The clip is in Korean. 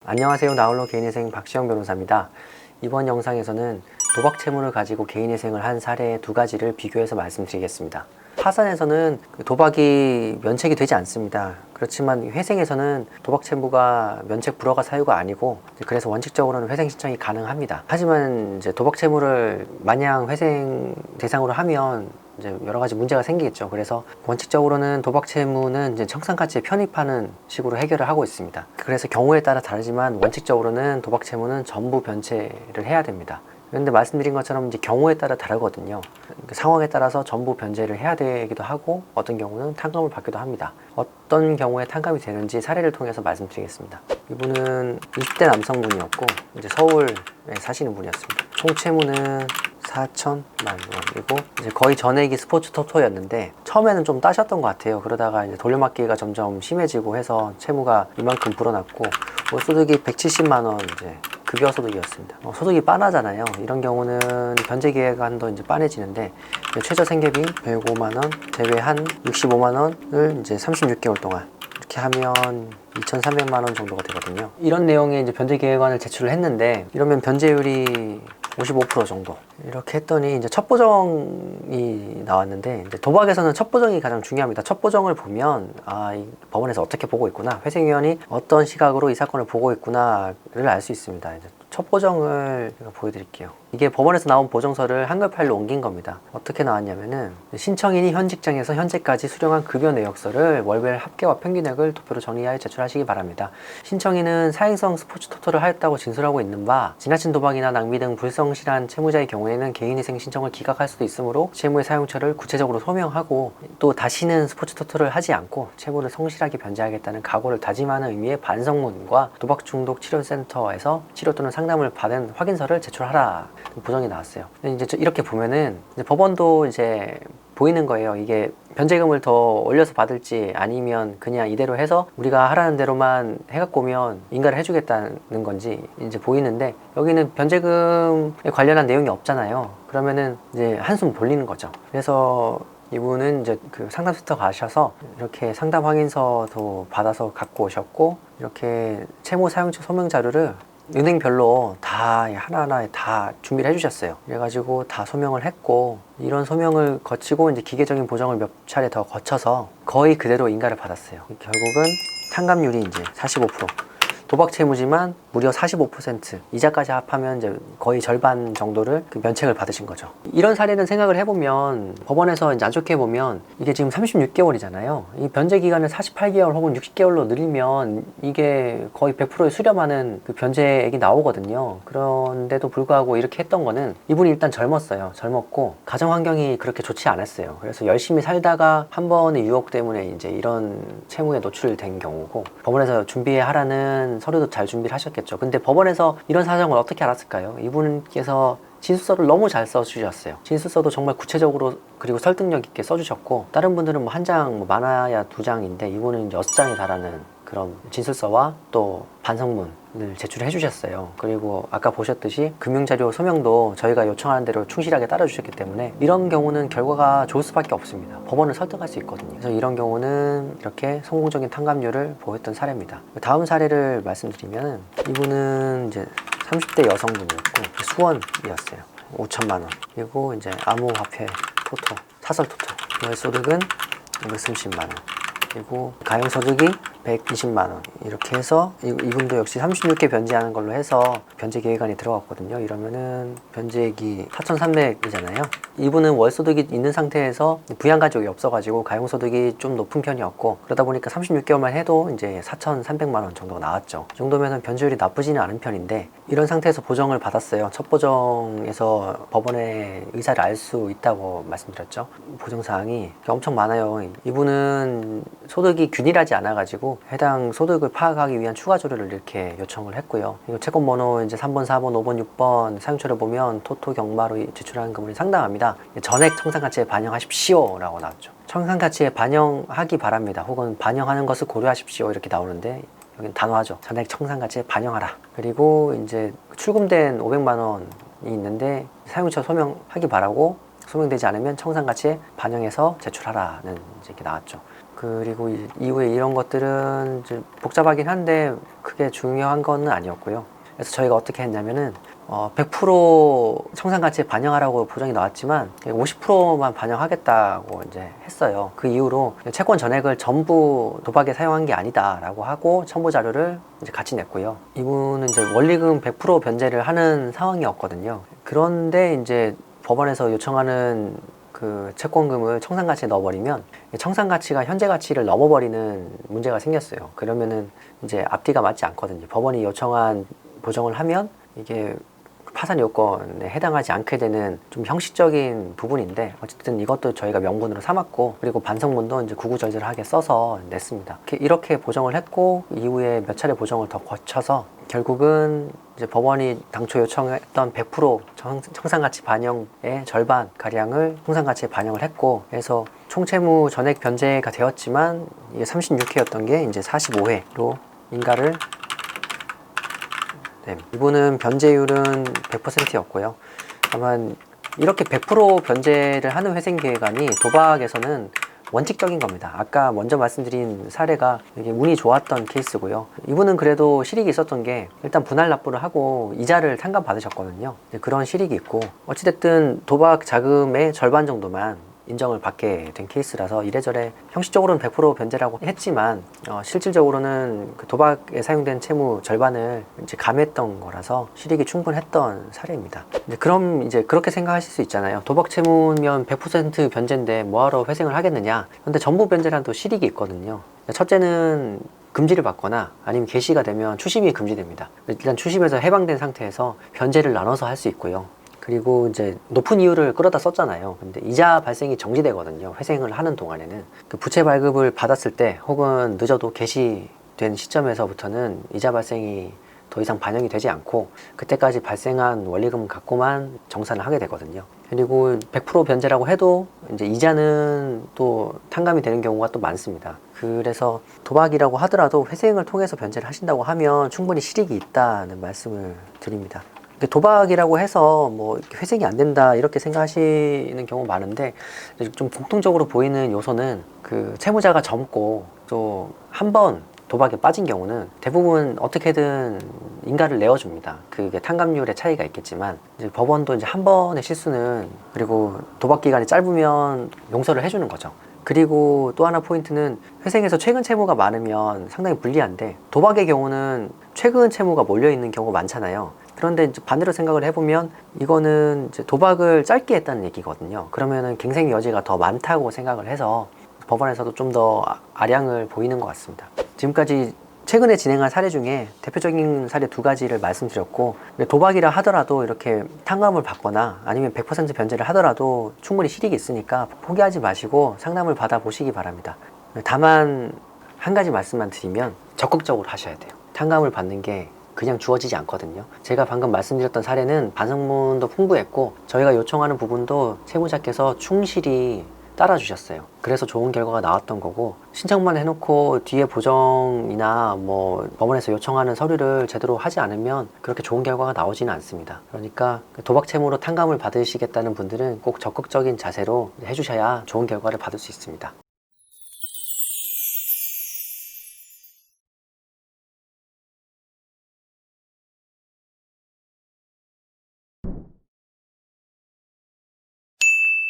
안녕하세요. 나홀로 개인회생 박시영 변호사입니다. 이번 영상에서는 도박 채무를 가지고 개인회생을 한 사례 두 가지를 비교해서 말씀드리겠습니다. 파산에서는 도박이 면책이 되지 않습니다. 그렇지만 회생에서는 도박 채무가 면책 불허가 사유가 아니고, 그래서 원칙적으로는 회생 신청이 가능합니다. 하지만 이제 도박 채무를 마냥 회생 대상으로 하면 이제 여러 가지 문제가 생기겠죠. 그래서 원칙적으로는 도박 채무는 이제 청산가치에 편입하는 식으로 해결을 하고 있습니다. 그래서 경우에 따라 다르지만 원칙적으로는 도박 채무는 전부 변제를 해야 됩니다. 그런데 말씀드린 것처럼 이제 경우에 따라 다르거든요. 상황에 따라서 전부 변제를 해야 되기도 하고, 어떤 경우는 탕감을 받기도 합니다. 어떤 경우에 탕감이 되는지 사례를 통해서 말씀드리겠습니다. 이분은 20대 남성분이었고, 이제 서울에 사시는 분이었습니다. 총 채무는 4천만 원이고, 이제 거의 전액이 스포츠 토토였는데 처음에는 좀 따셨던 것 같아요. 그러다가 이제 돌려막기가 점점 심해지고 해서 채무가 이만큼 불어났고, 소득이 170만 원 이제 급여 소득이었습니다. 소득이 빤하잖아요. 이런 경우는 변제 기간도 이제 빤해지는데, 최저 생계비 105만 원, 제외한 65만 원을 이제 36개월 동안 이렇게 하면 2,300만 원 정도가 되거든요. 이런 내용의 이제 변제 계획안을 제출을 했는데, 이러면 변제율이 55% 정도. 이렇게 했더니 이제 첫 보정이 나왔는데, 이제 도박에서는 첫 보정이 가장 중요합니다. 첫 보정을 보면 이 법원에서 어떻게 보고 있구나, 회생위원이 어떤 시각으로 이 사건을 보고 있구나를 알 수 있습니다. 이제 첫 보정을 제가 보여드릴게요. 이게 법원에서 나온 보정서를 한글 파일로 옮긴 겁니다. 어떻게 나왔냐면은, 신청인이 현 직장에서 현재까지 수령한 급여 내역서를 월별 합계와 평균액을 도표로 정리하여 제출하시기 바랍니다. 신청인은 사행성 스포츠 토토를 하였다고 진술하고 있는 바, 지나친 도박이나 낭비 등 불성실한 채무자의 경우에는 개인회생 신청을 기각할 수도 있으므로 채무의 사용처를 구체적으로 소명하고, 또 다시는 스포츠 토토를 하지 않고 채무를 성실하게 변제하겠다는 각오를 다짐하는 의미의 반성문과 도박중독치료센터에서 치료 또는 상담을 받은 확인서를 제출하라 보정이 나왔어요. 근데 이제 이렇게 보면은 이제 법원도 이제 보이는 거예요. 이게 변제금을 더 올려서 받을지, 아니면 그냥 이대로 해서 우리가 하라는 대로만 해갖고 오면 인가를 해주겠다는 건지 이제 보이는데, 여기는 변제금에 관련한 내용이 없잖아요. 그러면은 이제 한숨 돌리는 거죠. 그래서 이분은 이제 그 상담센터 가셔서 이렇게 상담 확인서도 받아서 갖고 오셨고, 이렇게 채무 사용처 소명 자료를 은행별로 다 하나하나 다 준비를 해주셨어요. 그래가지고 다 소명을 했고, 이런 소명을 거치고 이제 기계적인 보정을 몇 차례 더 거쳐서 거의 그대로 인가를 받았어요. 결국은 탕감률이 이제 45%. 도박 채무지만 무려 45%, 이자까지 합하면 이제 거의 절반 정도를 면책을 받으신 거죠. 이런 사례는 생각을 해보면, 법원에서 이제 안 좋게 보면 이게 지금 36개월이잖아요. 이 변제 기간을 48개월 혹은 60개월로 늘리면 이게 거의 100%에 수렴하는 그 변제액이 나오거든요. 그런데도 불구하고 이렇게 했던 거는, 이분이 일단 젊었어요. 젊었고 가정 환경이 그렇게 좋지 않았어요. 그래서 열심히 살다가 한 번의 유혹 때문에 이제 이런 채무에 노출된 경우고, 법원에서 준비하라는 서류도 잘 준비를 하셨겠죠. 근데 법원에서 이런 사정을 어떻게 알았을까요? 이분께서 진술서를 너무 잘 써주셨어요. 진술서도 정말 구체적으로 그리고 설득력 있게 써주셨고, 다른 분들은 뭐 한 장, 많아야 2장인데 이분은 6장에 달하는 그런 진술서와 또 반성문을 제출해 주셨어요. 그리고 아까 보셨듯이 금융자료 소명도 저희가 요청하는 대로 충실하게 따라주셨기 때문에 이런 경우는 결과가 좋을 수밖에 없습니다. 법원을 설득할 수 있거든요. 그래서 이런 경우는 이렇게 성공적인 탕감률을 보였던 사례입니다. 다음 사례를 말씀드리면, 이분은 이제 30대 여성분이었고 수원이었어요. 5천만 원. 그리고 이제 암호화폐 토토, 사설 토토. 월소득은 530만 원. 그리고 가용소득이 120만 원. 이렇게 해서 이분도 역시 36개 변제하는 걸로 해서 변제 계획안이 들어갔거든요. 이러면은 변제액이 4,300이잖아요. 이분은 월소득이 있는 상태에서 부양가족이 없어가지고 가용소득이 좀 높은 편이었고, 그러다 보니까 36개월만 해도 이제 4,300만 원 정도가 나왔죠. 이 정도면 변제율이 나쁘지는 않은 편인데, 이런 상태에서 보정을 받았어요. 첫 보정에서 법원의 의사를 알 수 있다고 말씀드렸죠. 보정사항이 엄청 많아요. 이분은 소득이 균일하지 않아가지고 해당 소득을 파악하기 위한 추가 조례를 이렇게 요청을 했고요. 그리고 채권번호 이제 3번, 4번, 5번, 6번 사용처를 보면 토토 경마로 제출하는 금액이 상당합니다. 전액 청산가치에 반영하십시오 라고 나왔죠. 청산가치에 반영하기 바랍니다, 혹은 반영하는 것을 고려하십시오 이렇게 나오는데, 여기는 단호하죠. 전액 청산가치에 반영하라. 그리고 이제 출금된 500만 원이 있는데 사용처 소명하기 바라고, 소명되지 않으면 청산가치에 반영해서 제출하라는 이제 이렇게 나왔죠. 그리고 이후에 이런 것들은 좀 복잡하긴 한데 크게 중요한 건 아니었고요. 그래서 저희가 어떻게 했냐면은 100% 청산가치에 반영하라고 보정이 나왔지만 50%만 반영하겠다고 이제 했어요. 그 이후로 채권 전액을 전부 도박에 사용한 게 아니다라고 하고 첨부 자료를 이제 같이 냈고요. 이분은 이제 원리금 100% 변제를 하는 상황이었거든요. 그런데 이제 법원에서 요청하는 그 채권금을 청산가치에 넣어버리면 청산가치가 현재 가치를 넘어버리는 문제가 생겼어요. 그러면은 이제 앞뒤가 맞지 않거든요. 법원이 요청한 보정을 하면 이게 파산 요건에 해당하지 않게 되는 좀 형식적인 부분인데 어쨌든 이것도 저희가 명분으로 삼았고 그리고 반성문도 이제 구구절절하게 써서 냈습니다. 이렇게 보정을 했고 이후에 몇 차례 보정을 더 거쳐서 결국은 이제 법원이 당초 요청했던 100% 청산가치 반영의 절반 가량을 청산가치에 반영을 했고 그래서 총채무 전액 변제가 되었지만 이게 36회였던 게 이제 45회로 인가를 이분은 변제율은 100%였고요. 다만 이렇게 100% 변제를 하는 회생계획안이 도박에서는 원칙적인 겁니다. 아까 먼저 말씀드린 사례가 이게 운이 좋았던 케이스고요. 이분은 그래도 실익이 있었던 게 일단 분할 납부를 하고 이자를 상감 받으셨거든요. 그런 실익이 있고 어찌됐든 도박 자금의 절반 정도만 인정을 받게 된 케이스라서 이래저래 형식적으로는 100% 변제라고 했지만 실질적으로는 그 도박에 사용된 채무 절반을 이제 감했던 거라서 실익이 충분했던 사례입니다. 그럼 이제 그렇게 생각하실 수 있잖아요. 도박 채무면 100% 변제인데 뭐하러 회생을 하겠느냐. 근데 전부 변제란 또 실익이 있거든요. 첫째는 금지를 받거나 아니면 개시가 되면 추심이 금지됩니다. 일단 추심에서 해방된 상태에서 변제를 나눠서 할 수 있고요. 그리고 이제 높은 이율을 끌어다 썼잖아요. 근데 이자 발생이 정지되거든요. 회생을 하는 동안에는. 그 부채 발급을 받았을 때 혹은 늦어도 개시된 시점에서부터는 이자 발생이 더 이상 반영이 되지 않고 그때까지 발생한 원리금 갖고만 정산을 하게 되거든요. 그리고 100% 변제라고 해도 이제 이자는 또 탕감이 되는 경우가 또 많습니다. 그래서 도박이라고 하더라도 회생을 통해서 변제를 하신다고 하면 충분히 실익이 있다는 말씀을 드립니다. 도박이라고 해서 뭐 회생이 안 된다 이렇게 생각하시는 경우 많은데 좀 공통적으로 보이는 요소는 그 채무자가 젊고 또 한 번 도박에 빠진 경우는 대부분 어떻게든 인가를 내어줍니다. 그게 탕감률의 차이가 있겠지만 이제 법원도 이제 한 번의 실수는 그리고 도박 기간이 짧으면 용서를 해주는 거죠. 그리고 또 하나 포인트는 회생에서 최근 채무가 많으면 상당히 불리한데 도박의 경우는 최근 채무가 몰려있는 경우가 많잖아요. 그런데 이제 반대로 생각을 해보면 이거는 이제 도박을 짧게 했다는 얘기거든요. 그러면은 갱생 여지가 더 많다고 생각을 해서 법원에서도 좀 더 아량을 보이는 것 같습니다. 지금까지 최근에 진행한 사례 중에 대표적인 사례 2가지를 말씀드렸고 도박이라 하더라도 이렇게 탕감을 받거나 아니면 100% 변제를 하더라도 충분히 실익이 있으니까 포기하지 마시고 상담을 받아보시기 바랍니다. 다만 한 가지 말씀만 드리면 적극적으로 하셔야 돼요. 탕감을 받는 게 그냥 주어지지 않거든요. 제가 방금 말씀드렸던 사례는 반성문도 풍부했고 저희가 요청하는 부분도 채무자께서 충실히 따라주셨어요. 그래서 좋은 결과가 나왔던 거고 신청만 해놓고 뒤에 보정이나 뭐 법원에서 요청하는 서류를 제대로 하지 않으면 그렇게 좋은 결과가 나오지는 않습니다. 그러니까 도박 채무로 탕감을 받으시겠다는 분들은 꼭 적극적인 자세로 해주셔야 좋은 결과를 받을 수 있습니다.